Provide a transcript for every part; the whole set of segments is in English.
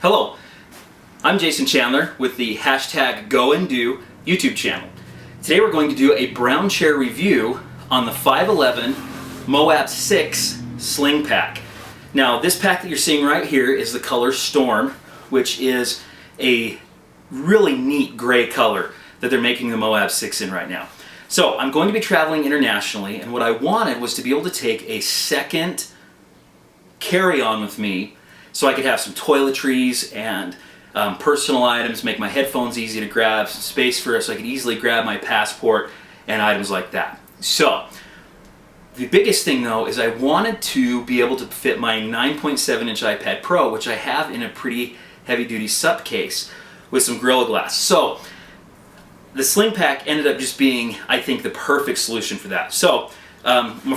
Hello, I'm Jason Chandler with the #GoAndDo YouTube channel. Today we're going to do a brown chair review on the 511 Moab 6 Sling Pack. Now this pack that you're seeing right here is the color Storm, which is a really neat gray color that they're making the Moab 6 in right now. So I'm going to be traveling internationally, and what I wanted was to be able to take a second carry-on with me so I could have some toiletries and personal items, make my headphones easy to grab, some space for us so I could easily grab my passport and items like that. So the biggest thing though is I wanted to be able to fit my 9.7-inch iPad Pro, which I have in a pretty heavy-duty SUP case with some Gorilla Glass. So the Sling Pack ended up just being, I think, the perfect solution for that. So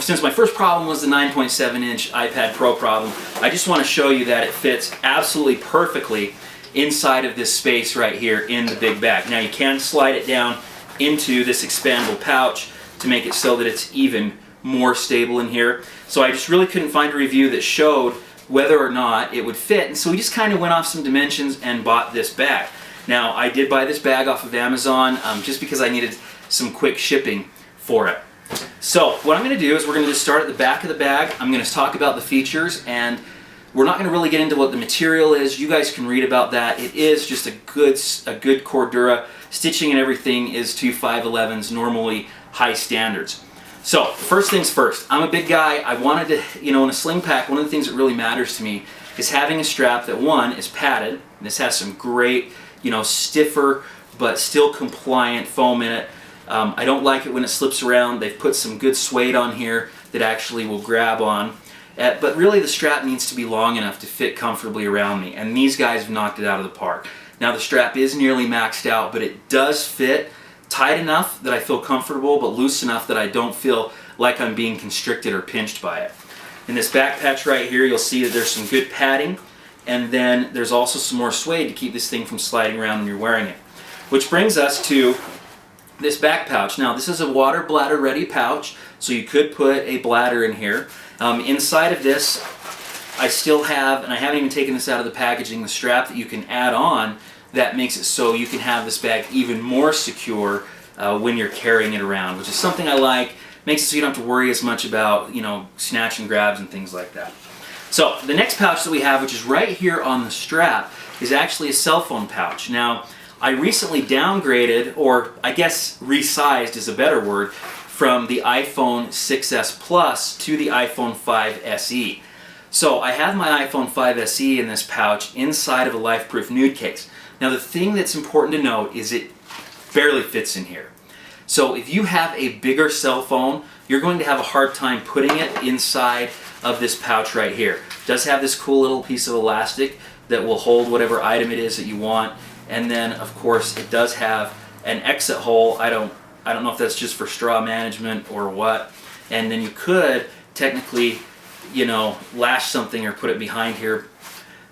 since my first problem was the 9.7-inch iPad Pro problem, I just want to show you that it fits absolutely perfectly inside of this space right here in the big bag. Now you can slide it down into this expandable pouch to make it so that it's even more stable in here. So I just really couldn't find a review that showed whether or not it would fit, and so we just kind of went off some dimensions and bought this bag. Now I did buy this bag off of Amazon just because I needed some quick shipping for it. So what I'm going to do is we're going to just start at the back of the bag. I'm going to talk about the features, and we're not going to really get into what the material is. You guys can read about that. It is just a good Cordura. Stitching and everything is to 511's normally high standards. So first things first, I'm a big guy. I wanted to, in a Sling Pack, one of the things that really matters to me is having a strap that, one, is padded. And this has some great, stiffer but still compliant foam in it. I don't like it when it slips around. They've put some good suede on here that actually will grab on. But really the strap needs to be long enough to fit comfortably around me, and these guys have knocked it out of the park. Now the strap is nearly maxed out, but it does fit tight enough that I feel comfortable, but loose enough that I don't feel like I'm being constricted or pinched by it. In this back patch right here, you'll see that there's some good padding, and then there's also some more suede to keep this thing from sliding around when you're wearing it. Which brings us to this back pouch. Now this is a water bladder ready pouch, so you could put a bladder in here. Inside of this I still have, and I haven't even taken this out of the packaging, the strap that you can add on that makes it so you can have this bag even more secure when you're carrying it around, which is something I like. Makes it so you don't have to worry as much about snatch and grabs and things like that. So the next pouch that we have, which is right here on the strap, is actually a cell phone pouch. Now I recently downgraded, or I guess resized is a better word, from the iPhone 6s Plus to the iPhone 5 SE. So I have my iPhone 5 SE in this pouch inside of a LifeProof nude case. Now the thing that's important to note is it barely fits in here. So if you have a bigger cell phone, you're going to have a hard time putting it inside of this pouch right here. It does have this cool little piece of elastic that will hold whatever item it is that you want. And then, of course, it does have an exit hole. I don't know if that's just for straw management or what. And then you could technically, lash something or put it behind here,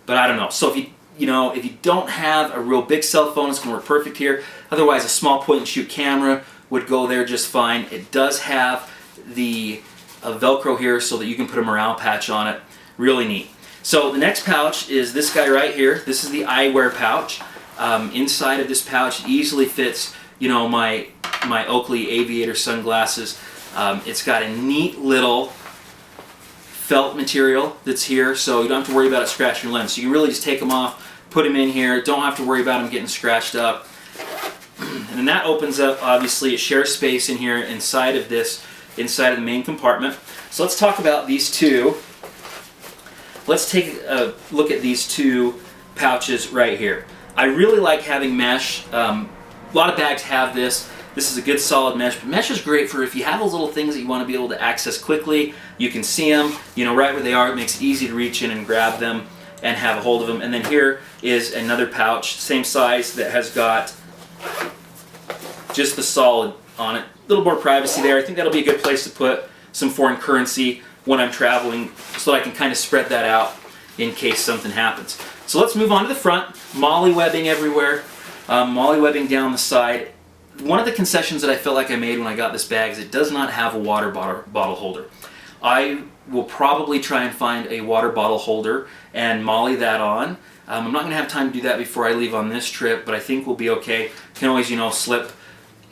but I don't know. So if you don't have a real big cell phone, it's going to work perfect here. Otherwise, a small point-and-shoot camera would go there just fine. It does have the Velcro here so that you can put a morale patch on it. Really neat. So the next pouch is this guy right here. This is the eyewear pouch. Inside of this pouch easily fits, my Oakley aviator sunglasses. It's got a neat little felt material that's here, so you don't have to worry about it scratching your lens. So you can really just take them off, put them in here, don't have to worry about them getting scratched up. And then that opens up, obviously, it shares space in here inside of the main compartment. So let's talk about these two. Let's take a look at these two pouches right here. I really like having mesh. A lot of bags have this. This is a good solid mesh, but mesh is great for if you have those little things that you want to be able to access quickly. You can see them, right where they are. It makes it easy to reach in and grab them and have a hold of them. And then here is another pouch, same size, that has got just the solid on it. A little more privacy there. I think that'll be a good place to put some foreign currency when I'm traveling, so I can kind of spread that out in case something happens. So let's move on to the front. Molly webbing everywhere, molly webbing down the side. One of the concessions that I felt like I made when I got this bag is it does not have a water bottle holder. I will probably try and find a water bottle holder and molly that on. I'm not going to have time to do that before I leave on this trip, but I think we'll be okay. Can always, slip,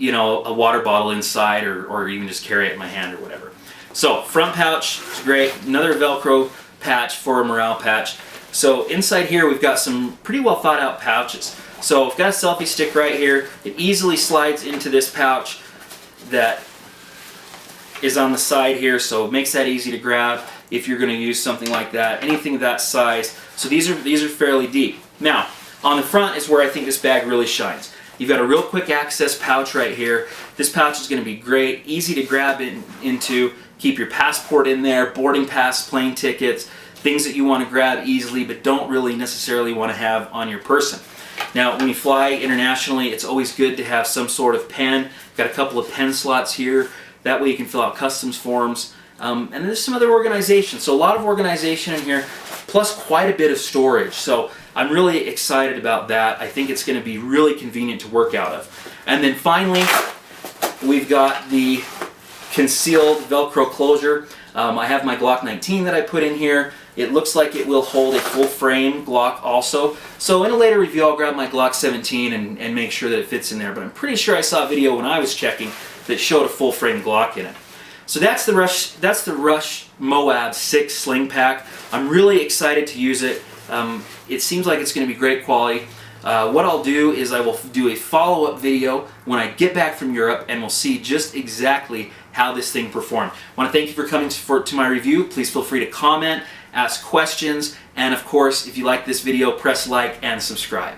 a water bottle inside, or even just carry it in my hand or whatever. So front pouch is great. Another Velcro patch for a morale patch. So inside here we've got some pretty well thought out pouches. So I've got a selfie stick right here. It easily slides into this pouch that is on the side here, so it makes that easy to grab if you're going to use something like that, anything of that size. So these are fairly deep. Now, on the front is where I think this bag really shines. You've got a real quick access pouch right here. This pouch is going to be great, easy to grab into. Keep your passport in there, boarding pass, plane tickets, things that you want to grab easily but don't really necessarily want to have on your person. Now, when you fly internationally, it's always good to have some sort of pen. Got a couple of pen slots here. That way you can fill out customs forms. And there's some other organization. So a lot of organization in here, plus quite a bit of storage. So I'm really excited about that. I think it's going to be really convenient to work out of. And then finally, we've got the concealed Velcro closure. I have my Glock 19 that I put in here. It looks like it will hold a full frame Glock also. So in a later review I'll grab my Glock 17 and make sure that it fits in there. But I'm pretty sure I saw a video when I was checking that showed a full frame Glock in it. So that's the Rush Moab 6 sling pack. I'm really excited to use it. It seems like it's going to be great quality. What I'll do is I will do a follow-up video when I get back from Europe, and we'll see just exactly how this thing performed. I want to thank you for coming to my review. Please feel free to comment, ask questions, and of course, if you like this video, press like and subscribe.